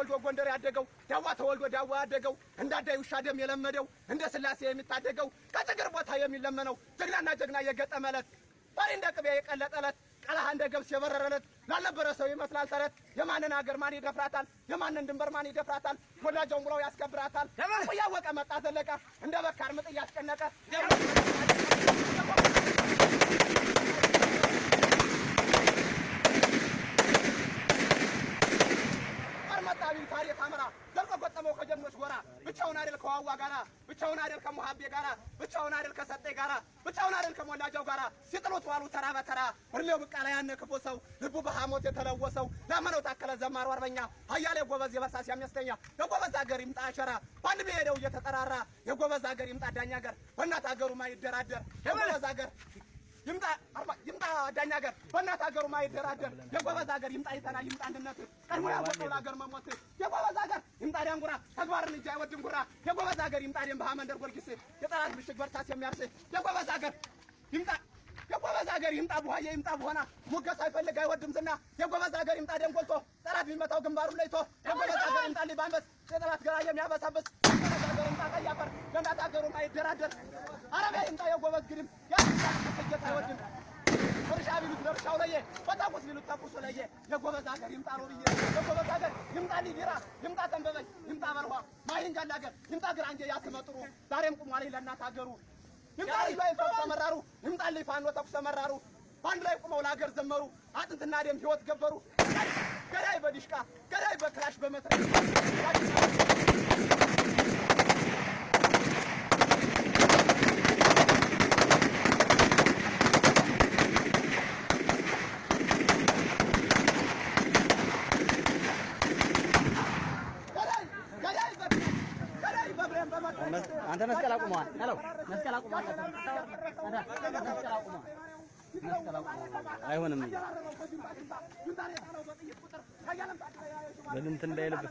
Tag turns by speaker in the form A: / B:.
A: ተወልዶ ጎንደር ያደገው ዳዋ ተወልዶ ዳዋ ያደገው እንዳዳይ ውሻ ደም የለመደው እንደ ስላሴ የሚታደገው ከትግር ቦታ የሚለመነው ጀግናና ጀግና የገጠመለት ባሪ እንደ ቅቤ የቀለጠለት ቀላህ እንደ ገብስ የበረረለት ላልነበረ ሰው ይመስላል ተረት የማንን አገር ማን ይደፍራታል የማንን ድንበር ማን ይደፍራታል ወላጆም ብለው ያስከብራታል ያወቀ መጣ ዘለቀ እንደ በካር ምጥ ያስጨነቀ ታሪክ አመራ ዘልቆ ገጠመው ከጀግኖች ጎራ ብቻውን አይደል ከዋዋ ጋራ ብቻውን አይደል ከሙሐቤ ጋራ ብቻውን አይደል ከሰጤ ጋራ ብቻውን አይደል ከሞላጃው ጋራ ሲጥሉት ዋሉ ተራ በተራ እርሜው ብቃላ ያነ ክፉ ሰው ልቡ በሐሞት የተለወሰው ላመነው ታከለ ዘማሩ አርበኛ ኃያሌ ጎበዝ የበርሳ ሲያመስተኛ የጎበዝ አገር ይምጣ አሸራ ባንድ ቢሄደው እየተጠራራ የጎበዝ አገር ይምጣ ዳኛ አገር በእናት አገሩ ማይደራደር የጎበዝ አገር ይምጣ ዳኛ አገር በእናት አገሩ ማይደራደር የጎበዝ አገር ይምጣ ይተና ይምጣ አንድነት ቀድሞ ያወጣው ለአገር መሞት የጎበዝ አገር ይምጣ ዳንጉራ ተግባርን እንጂ አይወድም ጉራ የጎበዝ አገር ይምጣ ደም በሃመንደር ጎልጊስ የጠላት ምሽግ በርሳስ የሚያርስ የጎበዝ አገር ይምጣ የጎበዝ አገር ይምጣ ቡሃዬ ይምጣ ቡሆና ሙገስ አይፈልግ አይወድም ዝና የጎበዝ አገር ይምጣ ደም ጎልቶ ጠላት ቢመታው ግንባሩን ለይቶ የጎበዝ አገር ይምጣ ሊባንበስ የጠላት ገራ የሚያበሳበስ የጎበዝ አገር ይምጣ ቀያፈር ለእናት አገሩ ማይደራደር አረቢያ ይምጣ የጎበዝ ግድም ያስጨት አይወድም ወርሻ ቢሉት ለርሻው ለየ ወጣቁስ ቢሉት ተቁስ ለየ የጎበዝ አገር ይምጣ ሮርዬ የጎበዝ አገር ይምጣ ሊዲራ ይምጣ ተንበበይ ይምጣ በርዋ ማይንጃል አገር ይምጣ ግራንጀ ያስመጥሩ ዛሬም ቁሟል ለእናት አገሩ ይምጣ ላይ ተመራሩ ይምጣ ላይ ፋኖ ተኩስ ተመራሩ ባንድ ላይ ቁመው ለአገር ዘመሩ አጥንትና ደም ህይወት ገበሩ ገዳይ በዲሽቃ ገዳይ በክላሽ በመትረየስ
B: አንተ መስቀል አቁመዋል። ሄሎ መስቀል አቁመዋል። አንተ መስቀል አቁመዋል። አይሆንም። በእንትን እንዳይልብህ